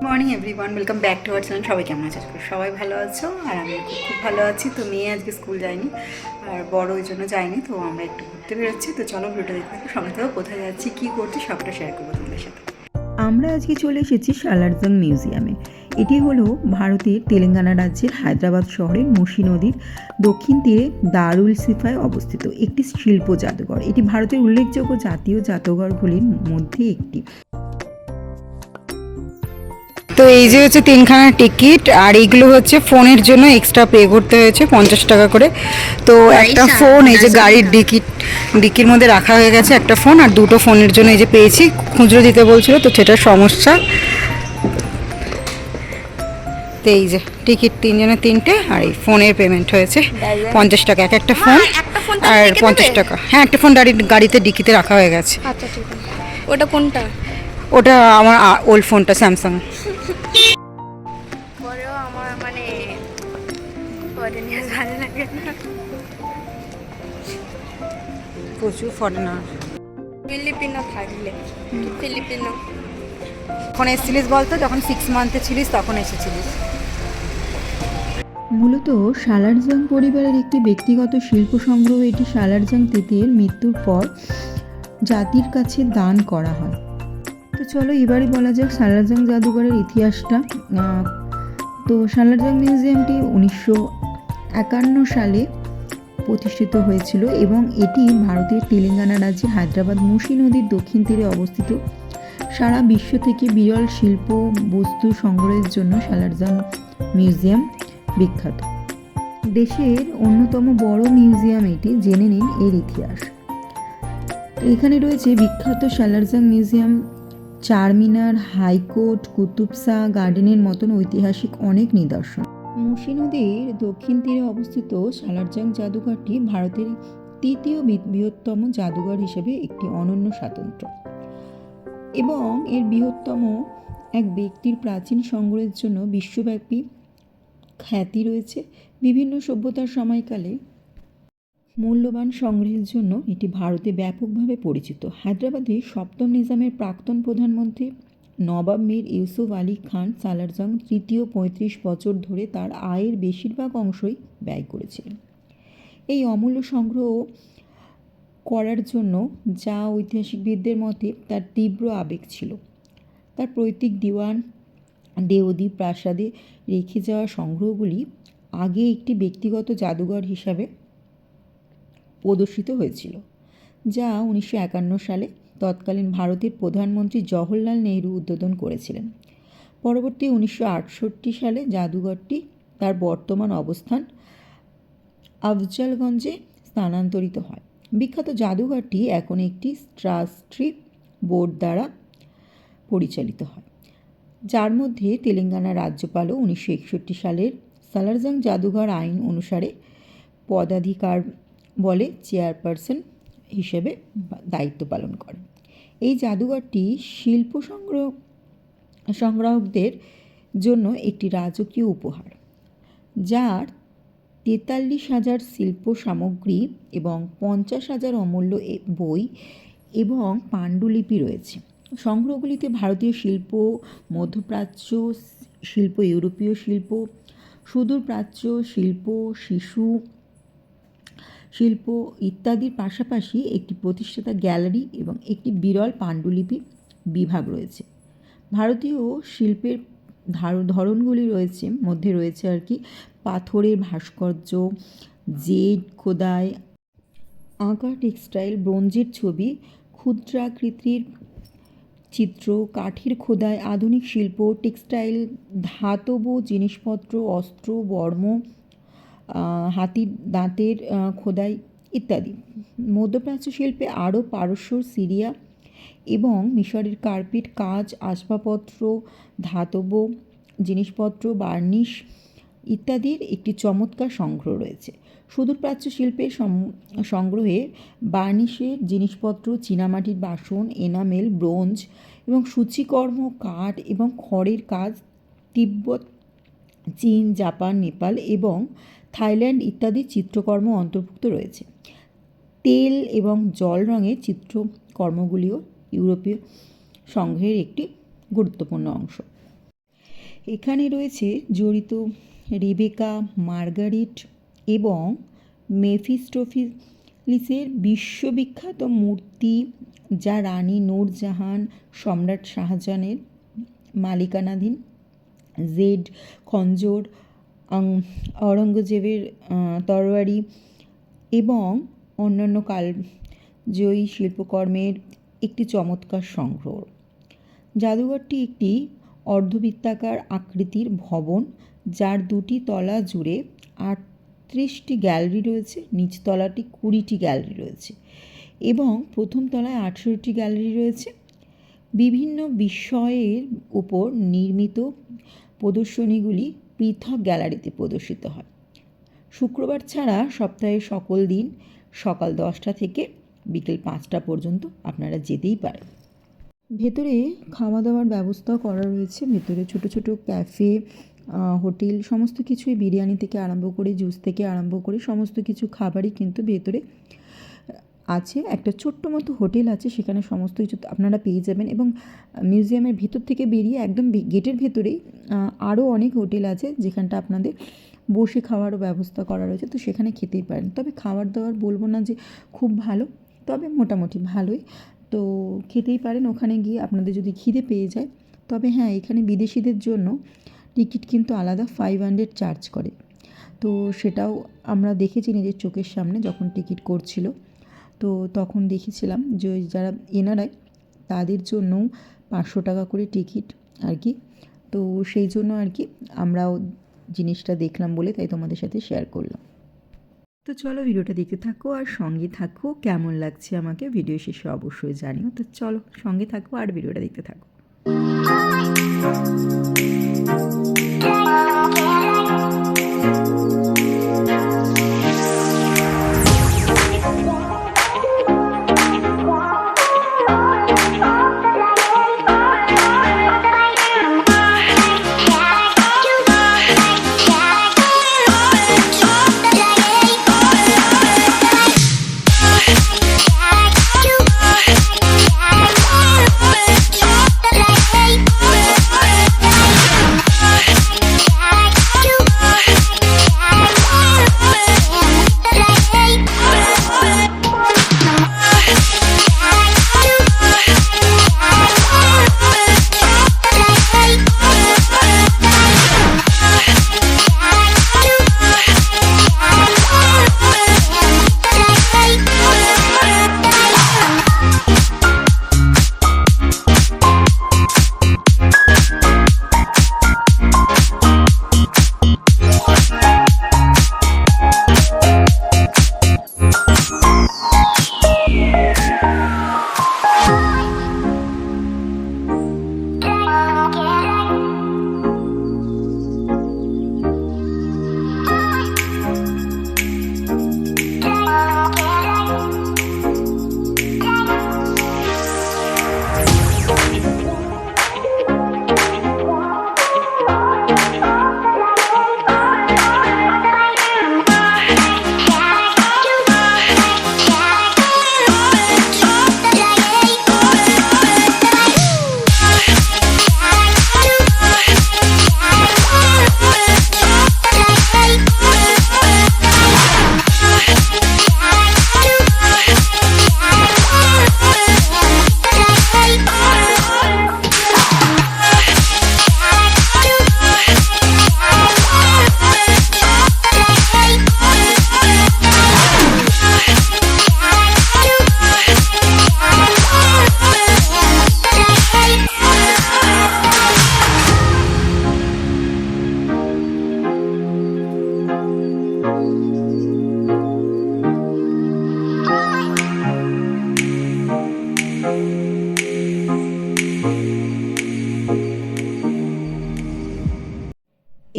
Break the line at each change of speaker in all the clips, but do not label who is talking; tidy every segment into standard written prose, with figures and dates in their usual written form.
Morning everyone, welcome back to our channel. সবাই কেমন আছো? সবাই ভালো আছো আর আমি খুব ভালো আছি। তো মেয়ে আজকে স্কুল যায়নি আর বড় ওই জন্য যায়নি, তো আমরা একটু ঘুরতে বেরোচ্ছি। তো চলো ভিডিও দেখতে থাকো, সঙ্গে থেকে কোথায় যাচ্ছি, কী করছি সবটা শেয়ার করবো তোমাদের সাথে।
আমরা আজকে চলে এসেছি সালারজং মিউজিয়ামে। এটি হলো ভারতের তেলেঙ্গানা রাজ্যের হায়দ্রাবাদ শহরের মুসি নদীর দক্ষিণ তীরে দারুল সিফায় অবস্থিত একটি শিল্প জাদুঘর। এটি ভারতের উল্লেখযোগ্য জাতীয় জাদুঘরগুলির মধ্যে একটি।
তো এই যে হচ্ছে 3খানা টিকিট, আর এইগুলো হচ্ছে ফোনের জন্য এক্সট্রা পে করতে হয়েছে 50 টাকা করে। তো একটা ফোন এই যে গাড়ির ডিকির মধ্যে রাখা হয়ে গেছে, একটা ফোন, আর দুটো ফোনের জন্য এই যে পেয়েছি, খুচরো দিতে বলছিল তো সেটার সমস্যা। তো এই যে টিকিট 3জনের 3টে, আর এই ফোনের পেমেন্ট হয়েছে 50 টাকা এক একটা ফোন, আর 50 টাকা। হ্যাঁ, একটা ফোন গাড়িতে ডিকিতে রাখা হয়ে গেছে।
আচ্ছা ঠিক আছে। ওটা কোনটা?
ওটা আমার ওল্ড ফোনটা, স্যামসাং।
পরেও আমার মানে পরে নিয়ে ভালো লাগে না।
প্রচুর ফরেনার।
ফিলিপিনো থাকলে ফিলিপিনো।
কখন এসেছিলিস বলতো? যখন 6 মান্থে ছিলিস তখন এসেছিলিস।
মূলত সালারজাং পরিবারের একটি ব্যক্তিগত শিল্প সংগ্রহ। এটি সালারজাং তৃতীয়ের মৃত্যুর পর জাতির কাছে দান করা হয়। তো চলো এবারে বলা যাক সালারজাং জাদুঘরের ইতিহাসটা। তো সালারজাং মিউজিয়ামটি 1951 সালে প্রতিষ্ঠিত হয়েছিল এবং এটি ভারতের তেলেঙ্গানা রাজ্যের হায়দ্রাবাদ মুসি নদীর দক্ষিণ তীরে অবস্থিত। সারা বিশ্ব থেকে বিরল শিল্প বস্তু সংগ্রহের জন্য সালারজাং মিউজিয়াম বিখ্যাত। দেশের অন্যতম বড় মিউজিয়াম এটি। জেনে নিন এর ইতিহাস। এখানে রয়েছে বিখ্যাত সালারজাং মিউজিয়াম, চারমিনার, হাইকোর্ট, কুতুবশা গার্ডেনের মতন ঐতিহাসিক অনেক নিদর্শন। মুসি নদীর দক্ষিণ তীরে অবস্থিত সালারজাং জাদুঘরটি ভারতের তৃতীয় বৃহত্তম জাদুঘর হিসেবে একটি অনন্য স্বাতন্ত্র্য এবং এর বৃহত্তম এক ব্যক্তির প্রাচীন সংগ্রহের জন্য বিশ্বব্যাপী খ্যাতি রয়েছে। বিভিন্ন সভ্যতার সময়কালে মূল্যবান সংগ্রহের জন্য এটি ভারতে ব্যাপকভাবে পরিচিত। হায়দ্রাবাদে সপ্তম নিজামের প্রাক্তন প্রধানমন্ত্রী নবাব মীর ইউসুফ আলী খান সালারজাং তৃতীয় 35 বছর ধরে তার আয়ের বেশিরভাগ অংশই ব্যয় করেছিলেন এই অমূল্য সংগ্রহ করার জন্য, যা ঐতিহাসিকবিদদের মতে তার তীব্র আবেগ ছিল। তার পৈতৃক দিওয়ান দেওদি প্রাসাদে রেখে যাওয়া সংগ্রহগুলি আগে একটি ব্যক্তিগত জাদুঘর হিসাবে প্রদর্শিত হয়েছিল, যা 1951 সালে তৎকালীন ভারতের প্রধানমন্ত্রী জওহরলাল নেহরু উদ্বোধন করেছিলেন। পরবর্তী 1968 সালে জাদুঘরটি তার বর্তমান অবস্থান আফজলগঞ্জে স্থানান্তরিত হয়। বিখ্যাত জাদুঘরটি এখন একটি ট্রাস্টি বোর্ড দ্বারা পরিচালিত হয়, যার মধ্যে তেলেঙ্গানা রাজ্যপালও 1961 সালের সালারজাং জাদুঘর আইন অনুসারে পদাধিকার বলে চেয়ারপারসন হিসেবে দায়িত্ব পালন করেন। এই জাদুঘরটি শিল্প সংগ্রাহকদের জন্য একটি রাজকীয় উপহার, যার 43,000 শিল্প সামগ্রী এবং 50,000 অমূল্য বই এবং পাণ্ডুলিপি রয়েছে। সংগ্রহগুলিতে ভারতীয় শিল্প, মধ্যপ্রাচ্য শিল্প, ইউরোপীয় শিল্প, সুদূর প্রাচ্য শিল্প, শিশু শিল্প ইত্যাদির পাশাপাশি একটি প্রতিষ্ঠাতা গ্যালারি এবং একটি বিরল পাণ্ডুলিপি বিভাগ রয়েছে। ভারতীয় শিল্পের ধরনগুলি মধ্যে রয়েছে আর কি পাথরের ভাস্কর্য, জেড খোদাই, আঁকা টেক্সটাইল, ব্রোঞ্জের ছবি, ক্ষুদ্রাকৃতির চিত্র, কাঠের খোদাই, আধুনিক শিল্প, টেক্সটাইল, ধাতব জিনিসপত্র, অস্ত্র, বর্ম, হাতির দাঁতের খোদাই ইত্যাদি। মধ্যপ্রাচ্য শিল্পে আরব, পারস্য, সিরিয়া এবং মিশরের কার্পেট কাজ, আসবাবপত্র, ধাতব জিনিসপত্র, বার্নিশ ইত্যাদির একটি চমৎকার সংগ্রহ রয়েছে। সুদূর প্রাচ্য শিল্পের সংগ্রহে বার্নিশের জিনিসপত্র, চীনামাটির বাসন, এনামেল, ব্রোঞ্জ এবং সূচিকর্ম, কাঠ এবং খড়ের কাজ, তিব্বত, চীন, জাপান, নেপাল এবং থাইল্যান্ড ইত্যাদি চিত্রকর্ম অন্তর্ভুক্ত রয়েছে। তেল এবং জল রঙের চিত্রকর্মগুলিও ইউরোপীয় সংগ্রহের একটি গুরুত্বপূর্ণ অংশ। এখানে রয়েছে জড়িত রেবেকা, মার্গারেট এবং মেফিস্টোফেলিসের বিশ্ববিখ্যাত মূর্তি, যা রানী নূরজাহান, সম্রাট শাহজাহানের মালিকানাধীন। জেড খঞ্জর, অরঙ্গজেবের তরবারি এবং অন্যান্য কালজয়ী শিল্পকর্মের একটি চমৎকার সংগ্রহ। জাদুঘরটি একটি অর্ধবৃত্তাকার আকৃতির ভবন, যার 2টি তলা জুড়ে 38টি গ্যালারি রয়েছে, নিচতলাটি 20টি গ্যালারি রয়েছে এবং প্রথম তলায় 18টি গ্যালারি রয়েছে। বিভিন্ন বিষয়ের উপর নির্মিত প্রদর্শনীগুলি পৃথক গ্যালারিতে প্রদর্শিত হয়। শুক্রবার ছাড়া সপ্তাহের সকল দিন সকাল 10টা থেকে বিকেল 5টা পর্যন্ত আপনারা যেতেই পারেন। ভেতরে খাওয়া দাওয়ার ব্যবস্থাও করা রয়েছে। ভেতরে ছোট ছোট ক্যাফে, হোটেল, সমস্ত কিছুই, বিরিয়ানি থেকে আরম্ভ করে জুস থেকে আরম্ভ করে সমস্ত কিছু খাবারই কিন্তু ভেতরে আছে। একটা ছোট্ট মতো হোটেল আছে, সেখানে সমস্ত কিছু আপনারা পেয়ে যাবেন। এবং মিউজিয়ামের ভেতর থেকে বেরিয়ে একদম গেটের ভেতরেই আরও অনেক হোটেল আছে, যেখানটা আপনাদের বসে খাওয়ারও ব্যবস্থা করা রয়েছে, তো সেখানে খেতেই পারেন। তবে খাবার দাবার বলবো না যে খুব ভালো, তবে মোটামুটি ভালোই, তো খেতেই পারেন ওখানে গিয়ে আপনাদের যদি খিদে পেয়ে যায়। তবে হ্যাঁ, এখানে বিদেশিদের জন্য টিকিট কিন্তু আলাদা 500 চার্জ করে, তো সেটাও আমরা দেখেছি নিজের চোখের সামনে যখন টিকিট করছিল, তো তখন দেখেছিলাম যে যারা এনারাই তাদের জন্যও 500 টাকা করে টিকিট আর কি। তো সেই জন্য আর কি আমরাও জিনিসটা দেখলাম বলে তাই তোমাদের সাথে শেয়ার করলাম। তো চলো ভিডিওটা দেখতে থাকো আর সঙ্গে থাকো। কেমন লাগছে আমাকে ভিডিও শেষে অবশ্যই জানিও। তো চলো সঙ্গে থাকো আর ভিডিওটা দেখতে থাকো।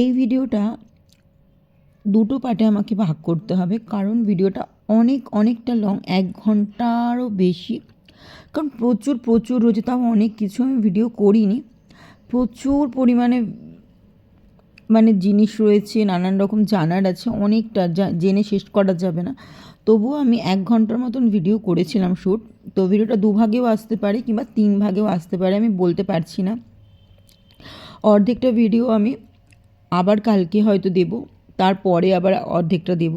এই ভিডিওটা দুটো পার্টে আমাকে ভাগ করতে হবে, কারণ ভিডিওটা অনেকটা লং, 1 ঘন্টারও বেশি। কারণ প্রচুর রয়েছে, তাও অনেক কিছু আমি ভিডিও করিনি, প্রচুর পরিমাণে মানে জিনিস রয়েছে, নানান রকম জানার আছে, অনেকটা জেনে শেষ করা যাবে না। তবুও আমি 1 ঘন্টার মতন ভিডিও করেছিলাম শ্যুট। তো ভিডিওটা 2 ভাগেও আসতে পারে কিংবা 3 ভাগেও আসতে পারে, আমি বলতে পারছি না। অর্ধেকটা ভিডিও আমি আবার কালকে হয়তো দেব, তারপরে আবার অর্ধেকটা দেব।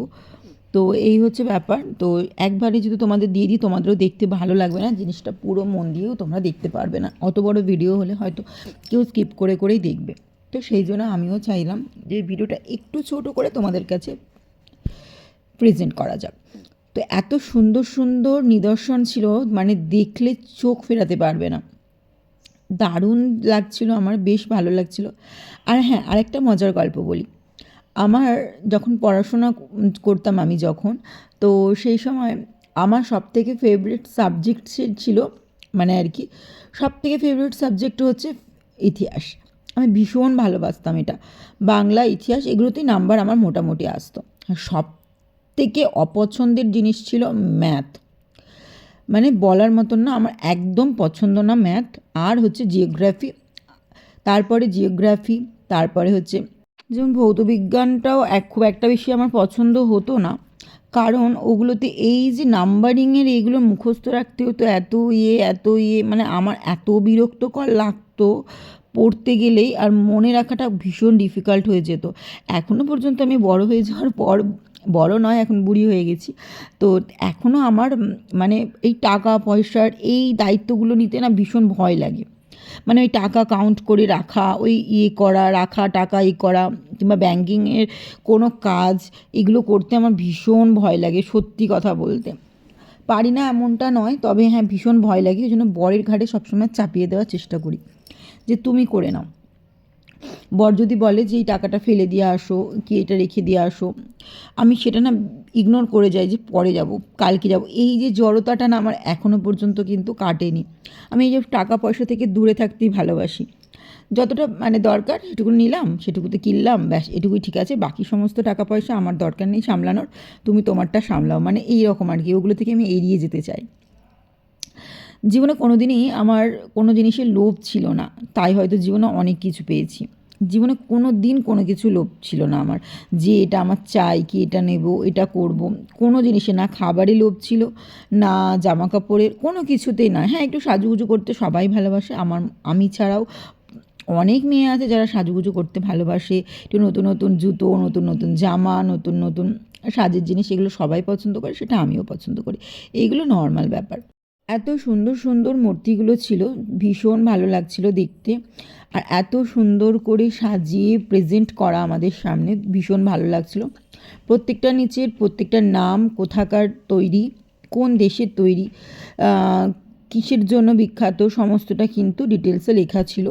তো এই হচ্ছে ব্যাপার। তো একবারে যদি তোমাদের দিয়ে দিই তোমাদেরও দেখতে ভালো লাগবে না, জিনিসটা পুরো মন দিয়েও তোমরা দেখতে পারবে না। অত বড় ভিডিও হলে হয়তো কেউ স্কিপ করে করেই দেখবে। তো সেই জন্য আমিও চাইলাম যে ভিডিওটা একটু ছোট করে তোমাদের কাছে প্রেজেন্ট করা যাক। তো এত সুন্দর সুন্দর নিদর্শন ছিল, মানে দেখলে চোখ ফেরাতে পারবে না, দারুণ লাগছিল, আমার বেশ ভালো লাগছিল। আর হ্যাঁ, আরেকটা মজার গল্প বলি। আমার যখন পড়াশোনা করতাম আমি যখন, তো সেই সময় আমার সবথেকে ফেভারিট সাবজেক্ট ছিল, মানে আর কি সবথেকে ফেভারিট সাবজেক্ট হচ্ছে ইতিহাস। আমি ভীষণ ভালোবাসতাম এটা, বাংলা ইতিহাস এগুলোতেই নাম্বার আমার মোটামুটি আসতো। আর সব থেকে অপছন্দের জিনিস ছিল ম্যাথ, মানে বলার মতন না, আমার একদম পছন্দ না ম্যাথ। আর হচ্ছে জিওগ্রাফি, তারপরে হচ্ছে যেমন ভৌতবিজ্ঞানটাও খুব একটা বেশি আমার পছন্দ হতো না, কারণ ওগুলোতে এই যে নাম্বারিংয়ের এইগুলো মুখস্থ রাখতে হতো, এত ইয়ে, মানে আমার এত বিরক্তকর লাগতো পড়তে গেলেই, আর মনে রাখাটা ভীষণ ডিফিকাল্ট হয়ে যেত। এখনও পর্যন্ত আমি বড় হয়ে যাওয়ার পর, বড় নয় এখন বুড়ি হয়ে গেছি, তো এখনও আমার মানে এই টাকা পয়সার এই দায়িত্বগুলো নিতে না ভীষণ ভয় লাগে। মানে ওই টাকা কাউন্ট করে রাখা, ওই রাখা টাকা করা, কিংবা ব্যাঙ্কিংয়ের কোনো কাজ, এগুলো করতে আমার ভীষণ ভয় লাগে, সত্যি কথা বলতে। পারি না এমনটা নয়, তবে হ্যাঁ ভীষণ ভয় লাগে, ওই জন্য বরের ঘাড়ে সবসময় চাপিয়ে দেওয়ার চেষ্টা করি যে তুমি করে নাও। বর যদি বলে যে এই টাকাটা ফেলে দিয়ে আসো, কি এটা রেখে দিয়ে আসো, আমি সেটা না ইগনোর করে যাই, যে পরে যাব, কালকে যাব। এই যে জড়তাটা না আমার এখনও পর্যন্ত কিন্তু কাটেনি। আমি এই যে টাকা পয়সা থেকে দূরে থাকতেই ভালোবাসি। যতটা মানে দরকার সেটুকু নিলাম, সেটুকুতে কিনলাম, ব্যাস এটুকুই ঠিক আছে, বাকি সমস্ত টাকা পয়সা আমার দরকার নেই সামলানোর, তুমি তোমারটা সামলাও, মানে এই রকম আর কি। ওগুলো থেকে আমি এড়িয়ে যেতে চাই। জীবনে কোনো দিনই আমার কোনো জিনিসের লোভ ছিল না, তাই হয়তো জীবনে অনেক কিছু পেয়েছি। জীবনে কোনো দিন কোনো কিছু লোভ ছিল না আমার, যে এটা আমার চাই, কি এটা নেব, এটা করব, কোনো জিনিসে না। খাবারে লোভ ছিল না, জামা কাপড়ের কোনো কিছুতেই না। হ্যাঁ, একটু সাজুগুজু করতে সবাই ভালোবাসে, আমি ছাড়াও অনেক মেয়ে আছে যারা সাজুগুজু করতে ভালোবাসে, একটু নতুন নতুন জুতো, নতুন নতুন জামা, নতুন নতুন সাজের জিনিস, এগুলো সবাই পছন্দ করে, সেটা আমিও পছন্দ করি, এইগুলো নর্মাল ব্যাপার। এত সুন্দর সুন্দর মূর্তিগুলো ছিল, ভীষণ ভালো লাগছিল দেখতে। আর এত সুন্দর করে সাজিয়ে প্রেজেন্ট করা আমাদের সামনে, ভীষণ ভালো লাগছিল। প্রত্যেকটা নিচের প্রত্যেকটার নাম, কোথাকার তৈরি, কোন দেশের তৈরি, কিসের জন্য বিখ্যাত, সমস্তটা কিন্তু ডিটেলসে লেখা ছিল,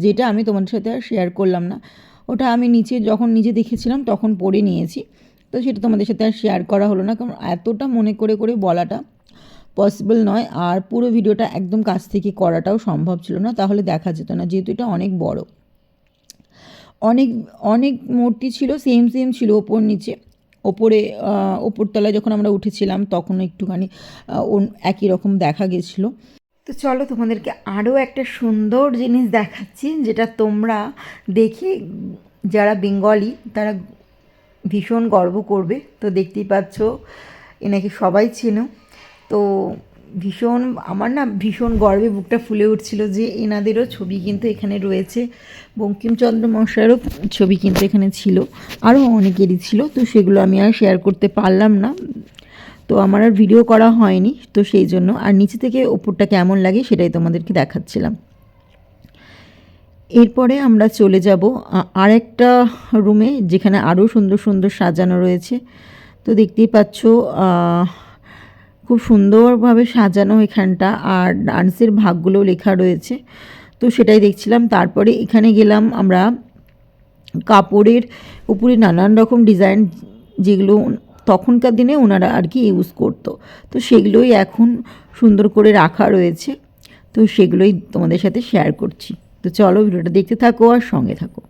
যেটা আমি তোমাদের সাথে আর শেয়ার করলাম না। ওটা আমি যখন নিজে দেখেছিলাম তখন পড়ে নিয়েছি, তো সেটা তোমাদের সাথে আর শেয়ার করা হলো না, কারণ এতটা মনে করে করে বলাটা পসিবল নয়, আর পুরো ভিডিওটা একদম কাছ থেকে করাটাও সম্ভব ছিল না, তাহলে দেখা যেত না, যেহেতু এটা অনেক বড়। অনেক অনেক মূর্তি ছিল, সেম ছিল ওপর নিচে। ওপরতলায় যখন আমরা উঠেছিলাম তখন একটুখানি একই রকম দেখা গেছিলো। তো চলো তোমাদেরকে আরও একটা সুন্দর জিনিস দেখাচ্ছি, যেটা তোমরা দেখে যারা বেঙ্গলি তারা ভীষণ গর্ব করবে। তো দেখতেই পাচ্ছ, এনাকে সবাই চেনো। তো আমার না ভীষণ গর্বে বুকটা ফুলে উঠছিল যে এনাদেরও ছবি কিন্তু এখানে রয়েছে, বঙ্কিমচন্দ্র মশাইয়েরও ছবি কিন্তু এখানে ছিল, আরও অনেকেরই ছিল। তো সেগুলো আমি আর শেয়ার করতে পারলাম না, তো আমার আর ভিডিও করা হয়নি, তো সেই জন্য। আর নিচে থেকে ওপরটা কেমন লাগে সেটাই তোমাদেরকে দেখাচ্ছিলাম। এরপরে আমরা চলে যাব আরেকটা রুমে, যেখানে আরও সুন্দর সুন্দর সাজানো রয়েছে। তো দেখতেই পাচ্ছ খুব সুন্দরভাবে সাজানো এখানটা, আর ডান্সের ভাগগুলো লেখা রয়েছে, তো সেটাই দেখছিলাম। তারপরে এখানে গেলাম আমরা কাপড়ের উপরে নানান রকম ডিজাইন, যেগুলো তখনকার দিনে ওনারা আর কি ইউজ করতো, তো সেগুলোই এখন সুন্দর করে রাখা রয়েছে, তো সেগুলোই তোমাদের সাথে শেয়ার করছি। তো চলো ভিডিওটা দেখতে থাকো আর সঙ্গে থাকো।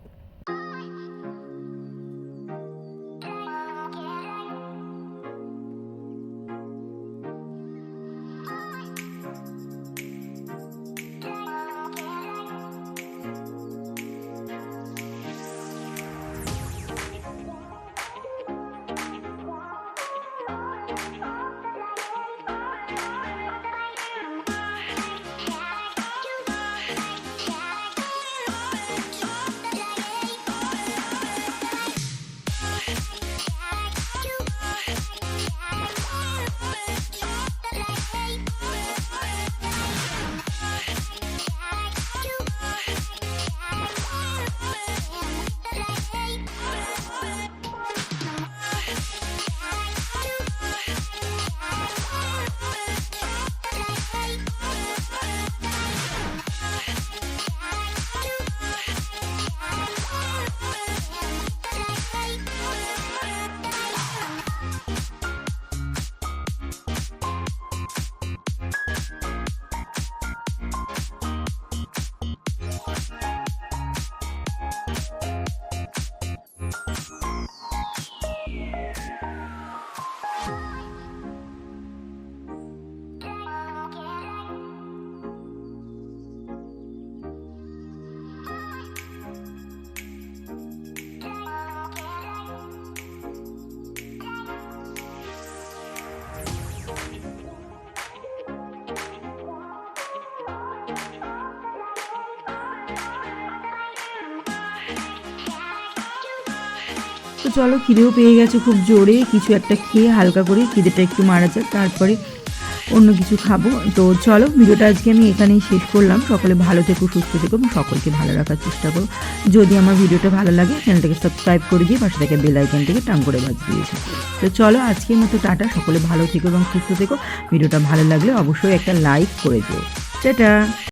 তো চলো, খিদেও পেয়ে গেছে খুব জোরে, কিছু একটা খেয়ে হালকা করে খিদেটা একটু মারা যাক, তারপরে অন্য কিছু খাবো। তো চলো, ভিডিওটা আজকে আমি এখানেই শেষ করলাম। সকলে ভালো থেকো, সুস্থ থেকো এবং সকলকে ভালো রাখার চেষ্টা করো। যদি আমার ভিডিওটা ভালো লাগে চ্যানেলটাকে সাবস্ক্রাইব করে দিয়ে পাশে থেকে বেল আইকনটাকে টান করে বাজিয়ে দিয়েছো। তো চলো, আজকের মতো টাটা, সকলে ভালো থেকো এবং সুস্থ থেকো। ভিডিওটা ভালো লাগলে অবশ্যই একটা লাইক করে দিও। টাটা।